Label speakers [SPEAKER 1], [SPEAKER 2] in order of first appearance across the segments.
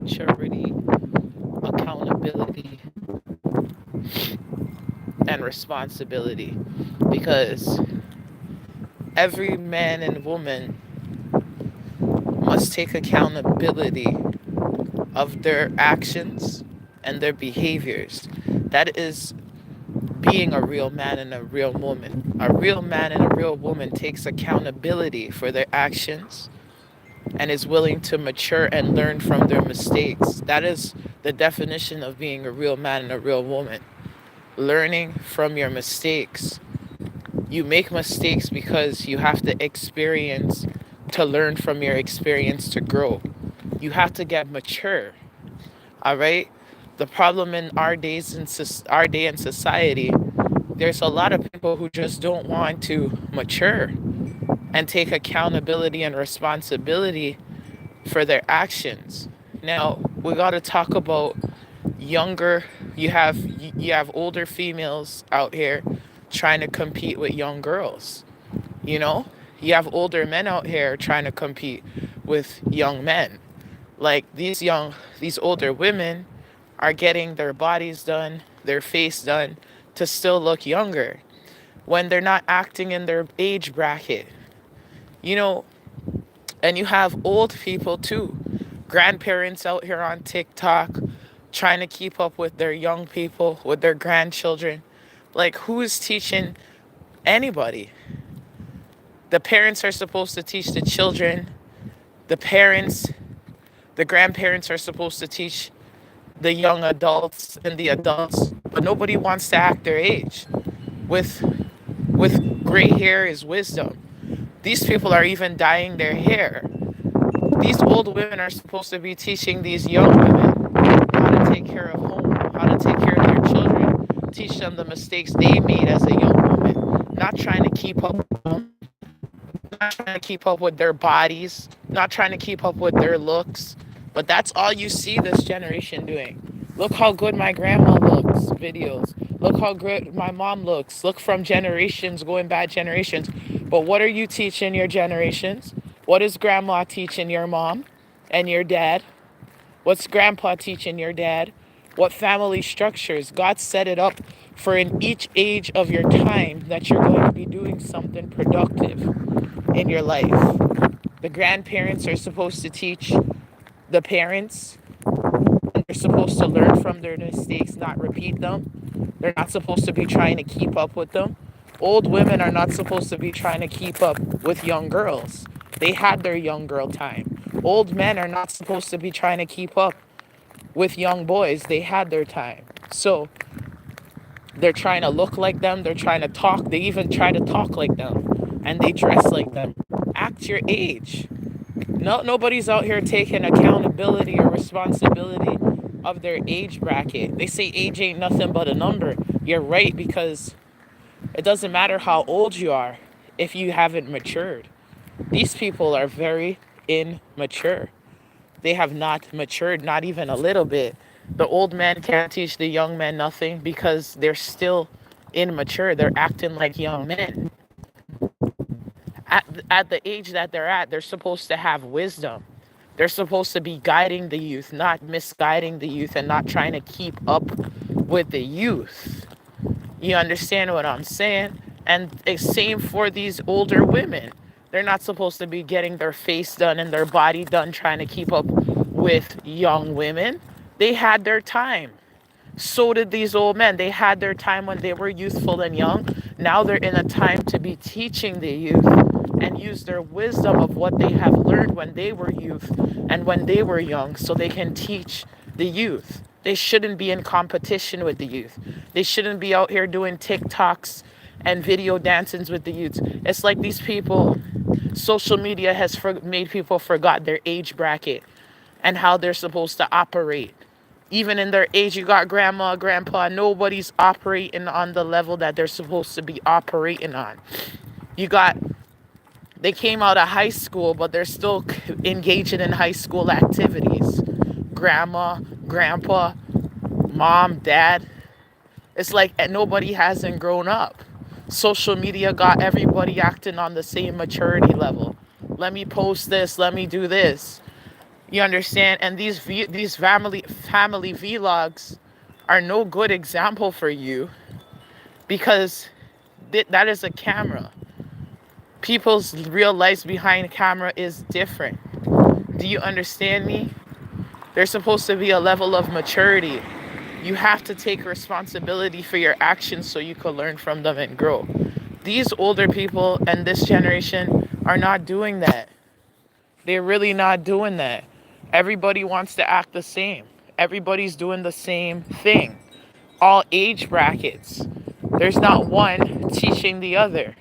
[SPEAKER 1] maturity, accountability, and responsibility. Because every man and woman must take accountability of their actions and their behaviors. That is being a real man and a real woman. A real man and a real woman takes accountability for their actions and is willing to mature and learn from their mistakes. That is the definition of being a real man and a real woman. Learning from your mistakes. You make mistakes because you have to experience to learn from your experience to grow. You have to get mature. All right? The problem in our day in society, there's a lot of people who just don't want to mature and take accountability and responsibility for their actions. Now, we got to talk about younger you have older females out here trying to compete with young girls. You know, you have older men out here trying to compete with young men. Like these older women are getting their bodies done, their face done to still look younger when they're not acting in their age bracket. You know, and you have old people too, grandparents out here on TikTok trying to keep up with their young people, with their grandchildren. Like, who is teaching anybody? The parents are supposed to teach the children, the parents, the grandparents are supposed to teach the young adults and the adults, but nobody wants to act their age. With gray hair is wisdom. These people are even dyeing their hair. These old women are supposed to be teaching these young women how to take care of home, how to take care of their children, teach them the mistakes they made as a young woman, not trying to keep up with them, not trying to keep up with their bodies, not trying to keep up with their looks. But that's all you see this generation doing. Look how good my grandma looks, videos. Look how good my mom looks. Look from generations, going back generations. But what are you teaching your generations? What is grandma teaching your mom and your dad? What's grandpa teaching your dad? What family structures? God set it up for in each age of your time that you're going to be doing something productive in your life. The grandparents are supposed to teach the parents, and they're supposed to learn from their mistakes, not repeat them. They're not supposed to be trying to keep up with them. Old women are not supposed to be trying to keep up with young girls. They had their young girl time. Old men are not supposed to be trying to keep up with young boys. They had their time. So they're trying to look like them. They're trying to talk. They even try to talk like them. And they dress like them. Act your age. No, nobody's out here taking accountability or responsibility of their age bracket. They say age ain't nothing but a number. You're right, because it doesn't matter how old you are if you haven't matured. These people are very immature. They have not matured, not even a little bit. The old men can't teach the young men nothing because they're still immature. They're acting like young men. At the age that they're supposed to have wisdom. They're supposed to be guiding the youth, not misguiding the youth and not trying to keep up with the youth. You understand what I'm saying? And it's same for these older women. They're not supposed to be getting their face done and their body done trying to keep up with young women. They had their time. So did these old men. They had their time when they were youthful and young. Now they're in a time to be teaching the youth and use their wisdom of what they have learned when they were youth and when they were young so they can teach the youth. They shouldn't be in competition with the youth. They shouldn't be out here doing TikToks and video dancings with the youths. It's like these people, social media has made people forgot their age bracket and how they're supposed to operate. Even in their age, you got grandma, grandpa, nobody's operating on the level that they're supposed to be operating on. You got, they came out of high school, but they're still engaging in high school activities. Grandma, grandpa, mom, dad. It's like nobody hasn't grown up. Social media got everybody acting on the same maturity level. Let me post this, let me do this. You understand? And these family vlogs are no good example for you because that is a camera. People's real lives behind camera is different. Do you understand me? There's supposed to be a level of maturity. You have to take responsibility for your actions so you can learn from them and grow. These older people and this generation are not doing that. They're really not doing that. Everybody wants to act the same. Everybody's doing the same thing. All age brackets. There's not one teaching the other.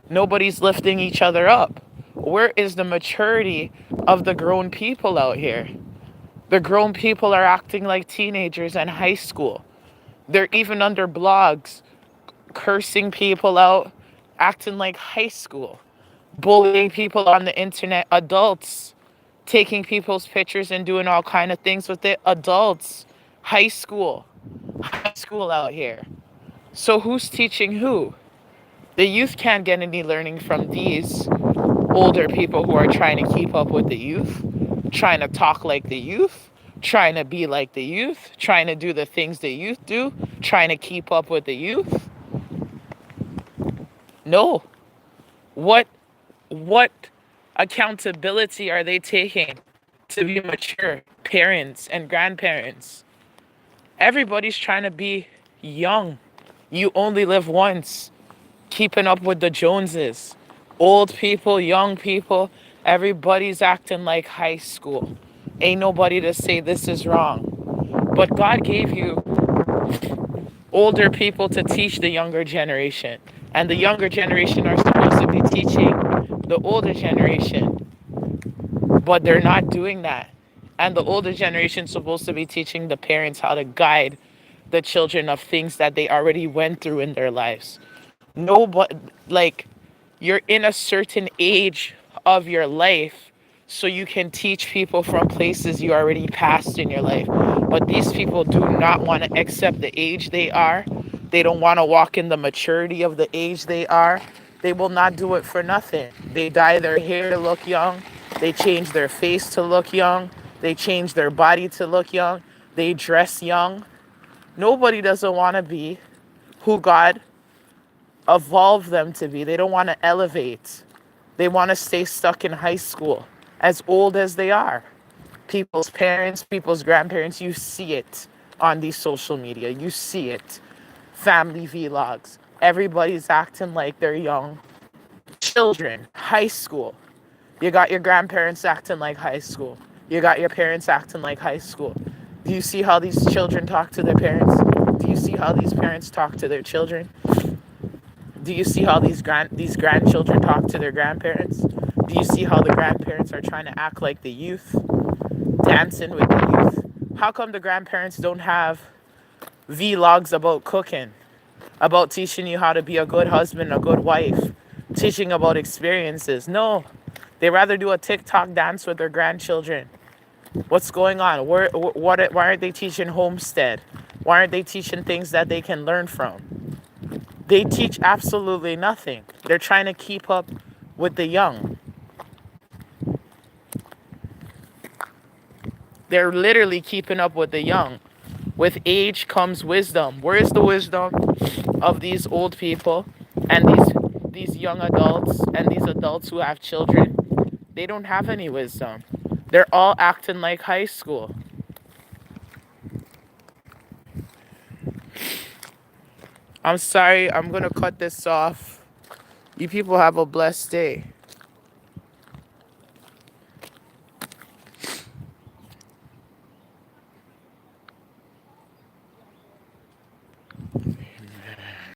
[SPEAKER 1] Nobody's lifting each other up. Where is the maturity of the grown people out here? The grown people are acting like teenagers in high school. They're even under blogs, cursing people out, acting like high school, bullying people on the internet, adults, taking people's pictures and doing all kind of things with it, adults, high school out here. So who's teaching who? The youth can't get any learning from these older people who are trying to keep up with the youth, trying to talk like the youth, trying to be like the youth, trying to do the things the youth do, trying to keep up with the youth. No. What what accountability are they taking to be mature parents and grandparents? Everybody's trying to be young. You only live once. Keeping up with the Joneses. Old people, young people, everybody's acting like high school. Ain't nobody to say this is wrong. But God gave you older people to teach the younger generation. And the younger generation are supposed to be teaching the older generation. But they're not doing that. And the older generation is supposed to be teaching the parents how to guide the children of things that they already went through in their lives. No, but like you're in a certain age of your life so you can teach people from places you already passed in your life. But these people do not want to accept the age they are. They don't want to walk in the maturity of the age they are. They will not do it for nothing. They dye their hair to look young. They change their face to look young. They change their body to look young. They dress young. Nobody doesn't want to be who God evolve them to be. They don't want to elevate. They want to stay stuck in high school, as old as they are. People's parents, people's grandparents, you see it on these social media. You see it. Family vlogs. Everybody's acting like they're young. Children, high school. You got your grandparents acting like high school. You got your parents acting like high school. Do you see how these children talk to their parents? Do you see how these parents talk to their children? Do you see how these grandchildren talk to their grandparents? Do you see how the grandparents are trying to act like the youth, dancing with the youth? How come the grandparents don't have vlogs about cooking, about teaching you how to be a good husband, a good wife, teaching about experiences? No, they rather do a TikTok dance with their grandchildren. What's going on? Why aren't they teaching homestead? Why aren't they teaching things that they can learn from? They teach absolutely nothing. They're trying to keep up with the young. They're literally keeping up with the young. With age comes wisdom. Where is the wisdom of these old people and these young adults and these adults who have children? They don't have any wisdom. They're all acting like high school. I'm sorry, I'm gonna cut this off. You people have a blessed day.